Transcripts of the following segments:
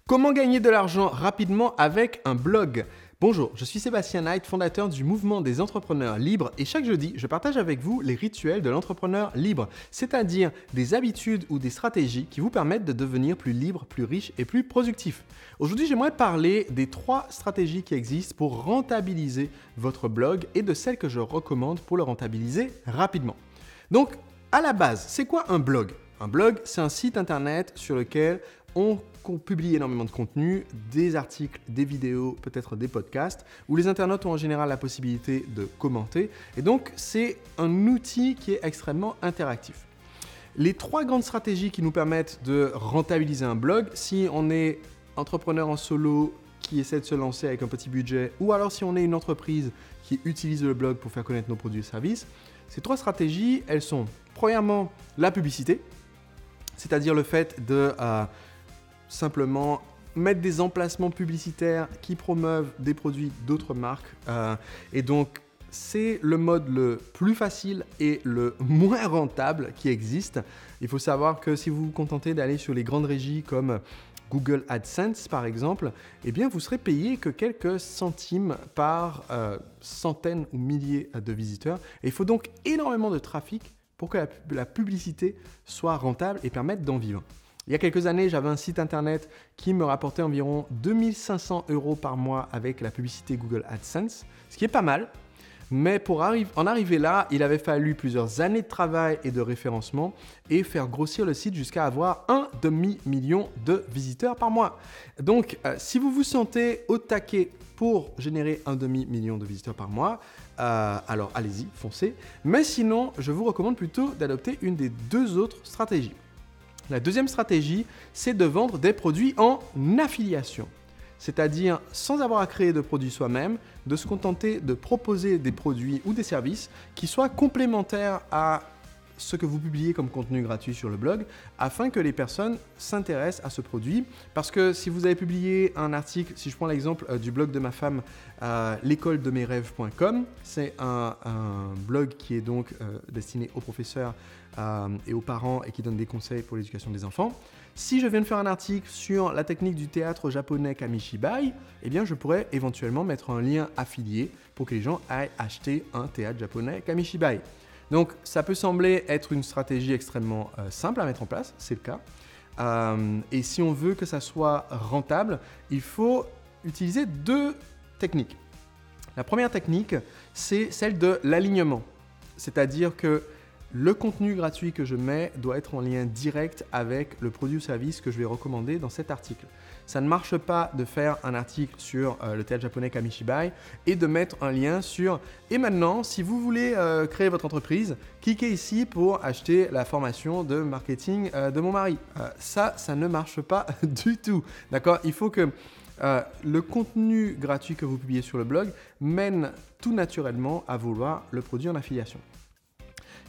Comment gagner de l'argent rapidement avec un blog? Bonjour, je suis Sébastien Knight, fondateur du mouvement des entrepreneurs libres et chaque jeudi, je partage avec vous les rituels de l'entrepreneur libre, c'est-à-dire des habitudes ou des stratégies qui vous permettent de devenir plus libre, plus riche et plus productif. Aujourd'hui, j'aimerais parler des 3 stratégies qui existent pour rentabiliser votre blog et de celles que je recommande pour le rentabiliser rapidement. Donc, à la base, c'est quoi un blog? Un blog, c'est un site internet sur lequel on publie énormément de contenu, des articles, des vidéos, peut-être des podcasts, où les internautes ont en général la possibilité de commenter. Et donc, c'est un outil qui est extrêmement interactif. Les 3 grandes stratégies qui nous permettent de rentabiliser un blog, si on est entrepreneur en solo qui essaie de se lancer avec un petit budget, ou alors si on est une entreprise qui utilise le blog pour faire connaître nos produits et services, ces 3 stratégies, elles sont premièrement la publicité, c'est-à-dire le fait de simplement mettre des emplacements publicitaires qui promeuvent des produits d'autres marques. Et donc, c'est le mode le plus facile et le moins rentable qui existe. Il faut savoir que si vous vous contentez d'aller sur les grandes régies comme Google AdSense par exemple, eh bien vous serez payé que quelques centimes par centaines ou milliers de visiteurs. Et il faut donc énormément de trafic pour que la publicité soit rentable et permette d'en vivre. Il y a quelques années, j'avais un site internet qui me rapportait environ 2500 € par mois avec la publicité Google AdSense, ce qui est pas mal. Mais pour en arriver là, il avait fallu plusieurs années de travail et de référencement et faire grossir le site jusqu'à avoir un demi-million de visiteurs par mois. Donc, si vous vous sentez au taquet pour générer un demi-million de visiteurs par mois, alors allez-y, foncez. Mais sinon, je vous recommande plutôt d'adopter une des 2 autres stratégies. La deuxième stratégie, c'est de vendre des produits en affiliation. C'est-à-dire, sans avoir à créer de produits soi-même, de se contenter de proposer des produits ou des services qui soient complémentaires à ce que vous publiez comme contenu gratuit sur le blog, afin que les personnes s'intéressent à ce produit. Parce que si vous avez publié un article, si je prends l'exemple du blog de ma femme, l'écoledemeslrêves.com, c'est un blog qui est donc destiné aux professeurs et aux parents et qui donne des conseils pour l'éducation des enfants. Si je viens de faire un article sur la technique du théâtre japonais Kamishibai, eh bien je pourrais éventuellement mettre un lien affilié pour que les gens aillent acheter un théâtre japonais Kamishibai. Donc ça peut sembler être une stratégie extrêmement simple à mettre en place, c'est le cas. Et si on veut que ça soit rentable, il faut utiliser 2 techniques. La première technique, c'est celle de l'alignement. C'est-à-dire que le contenu gratuit que je mets doit être en lien direct avec le produit ou service que je vais recommander dans cet article. Ça ne marche pas de faire un article sur le théâtre japonais Kamishibai et de mettre un lien sur « Et maintenant, si vous voulez créer votre entreprise, cliquez ici pour acheter la formation de marketing de mon mari. » Ça ne marche pas du tout. D'accord ? Il faut que le contenu gratuit que vous publiez sur le blog mène tout naturellement à vouloir le produit en affiliation.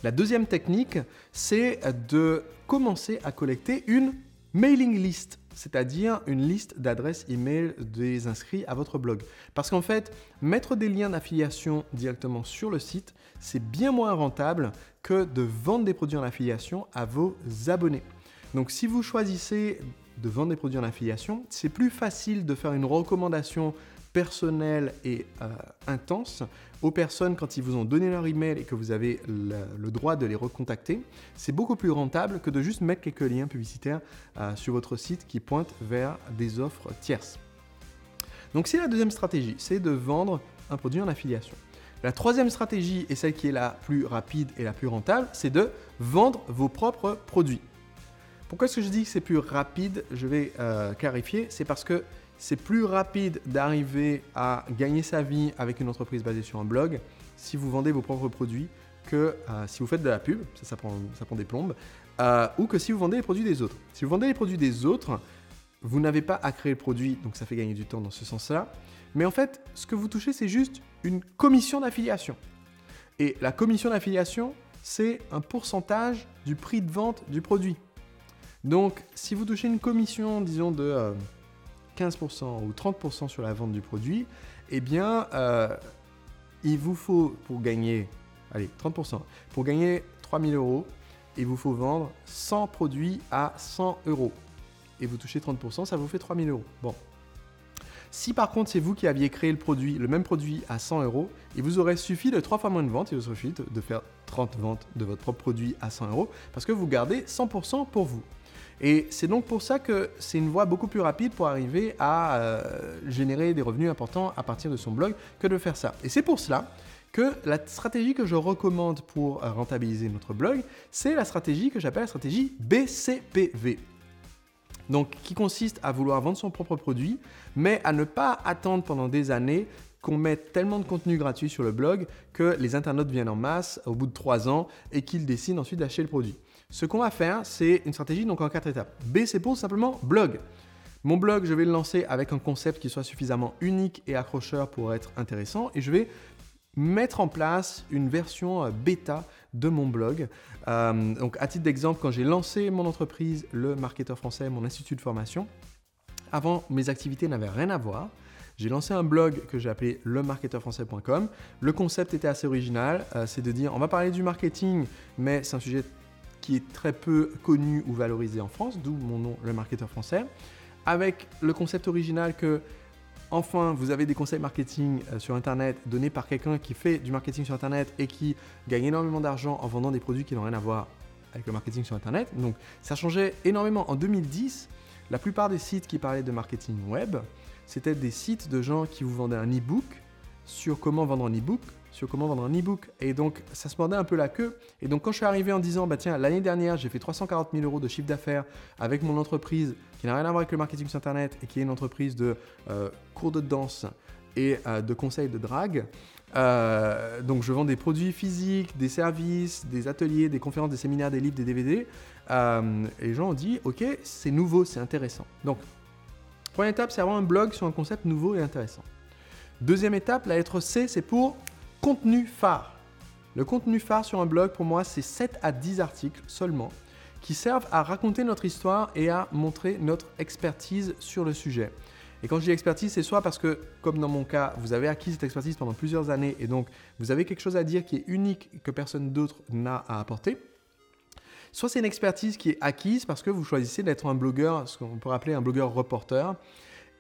La deuxième technique, c'est de commencer à collecter une mailing list, c'est-à-dire une liste d'adresses email des inscrits à votre blog. Parce qu'en fait, mettre des liens d'affiliation directement sur le site, c'est bien moins rentable que de vendre des produits en affiliation à vos abonnés. Donc si vous choisissez de vendre des produits en affiliation, c'est plus facile de faire une recommandation personnelle et intense aux personnes quand ils vous ont donné leur email et que vous avez le droit de les recontacter. C'est beaucoup plus rentable que de juste mettre quelques liens publicitaires sur votre site qui pointent vers des offres tierces. Donc c'est la deuxième stratégie, c'est de vendre un produit en affiliation. La troisième stratégie, et celle qui est la plus rapide et la plus rentable, c'est de vendre vos propres produits. Pourquoi est-ce que je dis que c'est plus rapide? Je vais clarifier. C'est parce que c'est plus rapide d'arriver à gagner sa vie avec une entreprise basée sur un blog si vous vendez vos propres produits que si vous faites de la pub, ça prend des plombes, ou que si vous vendez les produits des autres. Si vous vendez les produits des autres, vous n'avez pas à créer le produit, donc ça fait gagner du temps dans ce sens-là. Mais en fait, ce que vous touchez, c'est juste une commission d'affiliation. Et la commission d'affiliation, c'est un pourcentage du prix de vente du produit. Donc, si vous touchez une commission, disons, de 15% ou 30% sur la vente du produit, eh bien, il vous faut, pour gagner 30%, pour gagner 3 000 €, il vous faut vendre 100 produits à 100 €. et vous touchez 30%, ça vous fait 3 000 euros. Bon. Si par contre c'est vous qui aviez créé le même produit à 100 euros, il vous aurait suffi de 3 fois moins de ventes, il vous aurait suffi de faire 30 ventes de votre propre produit à 100 euros parce que vous gardez 100% pour vous. Et c'est donc pour ça que c'est une voie beaucoup plus rapide pour arriver à générer des revenus importants à partir de son blog que de faire ça. Et c'est pour cela que la stratégie que je recommande pour rentabiliser notre blog, c'est la stratégie que j'appelle la stratégie BCPV. Donc, qui consiste à vouloir vendre son propre produit, mais à ne pas attendre pendant des années qu'on mette tellement de contenu gratuit sur le blog que les internautes viennent en masse au bout de 3 ans et qu'ils décident ensuite d'acheter le produit. Ce qu'on va faire, c'est une stratégie donc en 4 étapes. B, c'est pour simplement blog. Mon blog, je vais le lancer avec un concept qui soit suffisamment unique et accrocheur pour être intéressant et je vais mettre en place une version bêta de mon blog. Donc à titre d'exemple, quand j'ai lancé mon entreprise, le Marketeur Français, mon institut de formation, avant mes activités n'avaient rien à voir. J'ai lancé un blog que j'ai appelé lemarketeurfrançais.com. Le concept était assez original, c'est de dire on va parler du marketing, mais c'est un sujet qui est très peu connu ou valorisé en France, d'où mon nom, le Marketeur Français, avec le concept original que enfin, vous avez des conseils marketing sur Internet donnés par quelqu'un qui fait du marketing sur Internet et qui gagne énormément d'argent en vendant des produits qui n'ont rien à voir avec le marketing sur Internet. Donc, ça changeait énormément. En 2010, la plupart des sites qui parlaient de marketing web, c'était des sites de gens qui vous vendaient un e-book sur comment vendre un e-book, Et donc, ça se mordait un peu la queue. Et donc, quand je suis arrivé en disant, bah tiens, l'année dernière, j'ai fait 340 000 euros de chiffre d'affaires avec mon entreprise qui n'a rien à voir avec le marketing sur Internet et qui est une entreprise de cours de danse et de conseils de drague. Donc, je vends des produits physiques, des services, des ateliers, des conférences, des séminaires, des livres, des DVD. Et les gens ont dit, ok, c'est nouveau, c'est intéressant. Donc, première étape, c'est avoir un blog sur un concept nouveau et intéressant. Deuxième étape, la lettre C, c'est pour contenu phare. Le contenu phare sur un blog, pour moi, c'est 7 à 10 articles seulement qui servent à raconter notre histoire et à montrer notre expertise sur le sujet. Et quand je dis expertise, c'est soit parce que, comme dans mon cas, vous avez acquis cette expertise pendant plusieurs années et donc vous avez quelque chose à dire qui est unique et que personne d'autre n'a à apporter. Soit c'est une expertise qui est acquise parce que vous choisissez d'être un blogueur, ce qu'on peut appeler un blogueur reporter.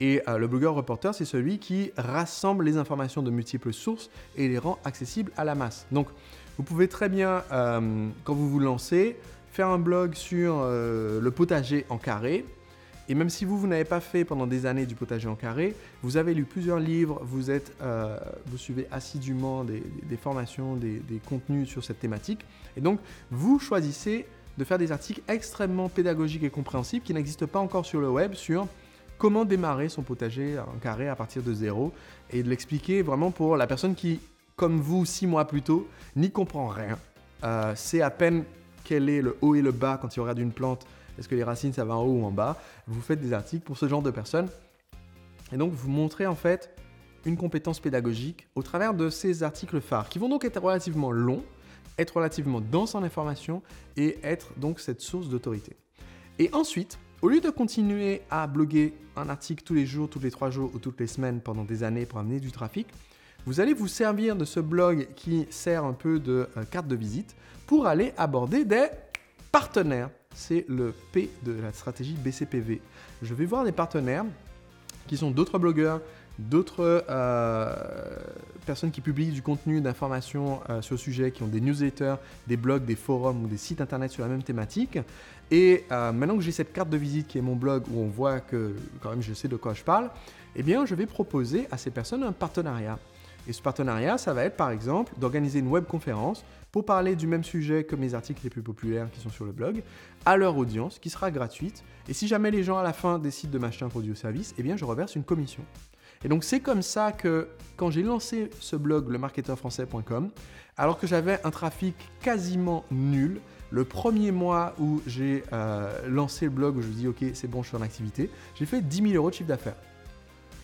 Et le blogueur reporter, c'est celui qui rassemble les informations de multiples sources et les rend accessibles à la masse. Donc, vous pouvez très bien, quand vous vous lancez, faire un blog sur le potager en carré. Et même si vous n'avez pas fait pendant des années du potager en carré, vous avez lu plusieurs livres, vous suivez assidûment des formations, des contenus sur cette thématique. Et donc, vous choisissez de faire des articles extrêmement pédagogiques et compréhensibles qui n'existent pas encore sur le web sur comment démarrer son potager en carré à partir de zéro et de l'expliquer vraiment pour la personne qui, comme vous, 6 mois plus tôt, n'y comprend rien. C'est à peine quel est le haut et le bas quand il regarde une plante. Est-ce que les racines, ça va en haut ou en bas? Vous faites des articles pour ce genre de personnes. Et donc, vous montrez en fait une compétence pédagogique au travers de ces articles phares qui vont donc être relativement longs, être relativement denses en information et être donc cette source d'autorité. Et ensuite, au lieu de continuer à bloguer un article tous les jours, tous les 3 jours ou toutes les semaines pendant des années pour amener du trafic, vous allez vous servir de ce blog qui sert un peu de carte de visite pour aller aborder des partenaires. C'est le P de la stratégie BCPV. Je vais voir des partenaires qui sont d'autres blogueurs, d'autres personnes qui publient du contenu, d'informations sur le sujet, qui ont des newsletters, des blogs, des forums ou des sites internet sur la même thématique. Et maintenant que j'ai cette carte de visite qui est mon blog où on voit que quand même je sais de quoi je parle, eh bien je vais proposer à ces personnes un partenariat. Et ce partenariat, ça va être par exemple d'organiser une webconférence pour parler du même sujet que mes articles les plus populaires qui sont sur le blog, à leur audience, qui sera gratuite. Et si jamais les gens à la fin décident de m'acheter un produit ou service, eh bien je reverse une commission. Et donc c'est comme ça que quand j'ai lancé ce blog, lemarketeurfrançais.com, alors que j'avais un trafic quasiment nul, le premier mois où j'ai lancé le blog, où je me dis ok c'est bon je suis en activité, j'ai fait 10 000 euros de chiffre d'affaires.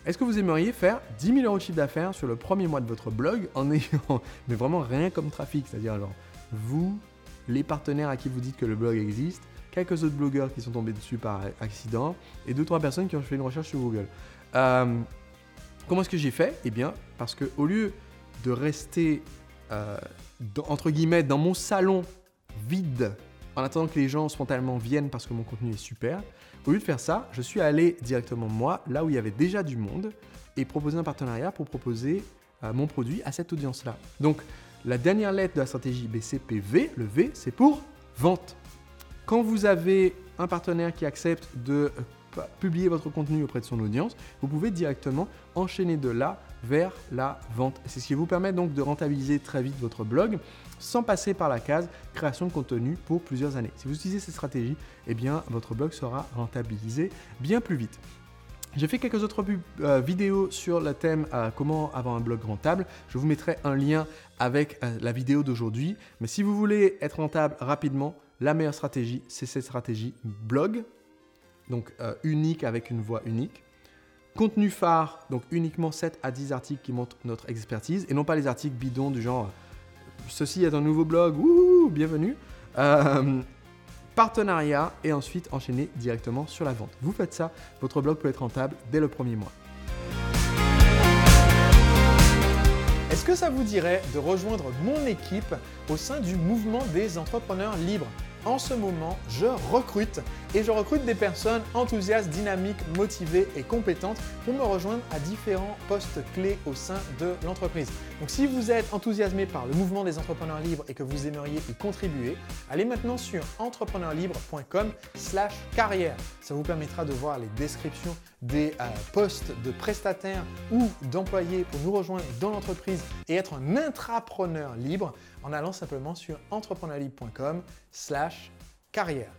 Est-ce que vous aimeriez faire 10 000 euros de chiffre d'affaires sur le premier mois de votre blog en ayant mais vraiment rien comme trafic? C'est-à-dire alors vous, les partenaires à qui vous dites que le blog existe, quelques autres blogueurs qui sont tombés dessus par accident et 2-3 personnes qui ont fait une recherche sur Google. Comment est-ce que j'ai fait? Eh bien, parce qu'au lieu de rester, entre guillemets, dans mon salon vide en attendant que les gens spontanément viennent parce que mon contenu est super. Au lieu de faire ça, je suis allé directement moi, là où il y avait déjà du monde, et proposer un partenariat pour proposer mon produit à cette audience-là. Donc, la dernière lettre de la stratégie BCPV, le V, c'est pour vente. Quand vous avez un partenaire qui accepte de publier votre contenu auprès de son audience, vous pouvez directement enchaîner de là vers la vente. C'est ce qui vous permet donc de rentabiliser très vite votre blog sans passer par la case création de contenu pour plusieurs années. Si vous utilisez cette stratégie, eh bien, votre blog sera rentabilisé bien plus vite. J'ai fait quelques autres vidéos sur le thème comment avoir un blog rentable. Je vous mettrai un lien avec la vidéo d'aujourd'hui. Mais si vous voulez être rentable rapidement, la meilleure stratégie, c'est cette stratégie blog, donc unique avec une voix unique. Contenu phare, donc uniquement 7 à 10 articles qui montrent notre expertise et non pas les articles bidons du genre « Ceci est un nouveau blog, wouhou, bienvenue ». Partenariat et ensuite enchaîner directement sur la vente. Vous faites ça, votre blog peut être rentable dès le premier mois. Est-ce que ça vous dirait de rejoindre mon équipe au sein du mouvement des entrepreneurs libres ? En ce moment, je recrute des personnes enthousiastes, dynamiques, motivées et compétentes pour me rejoindre à différents postes clés au sein de l'entreprise. Donc si vous êtes enthousiasmé par le mouvement des entrepreneurs libres et que vous aimeriez y contribuer, allez maintenant sur entrepreneurlibre.com/carrière. Ça vous permettra de voir les descriptions des postes de prestataires ou d'employés pour nous rejoindre dans l'entreprise et être un intrapreneur libre en allant simplement sur entrepreneurlibre.com/carrière.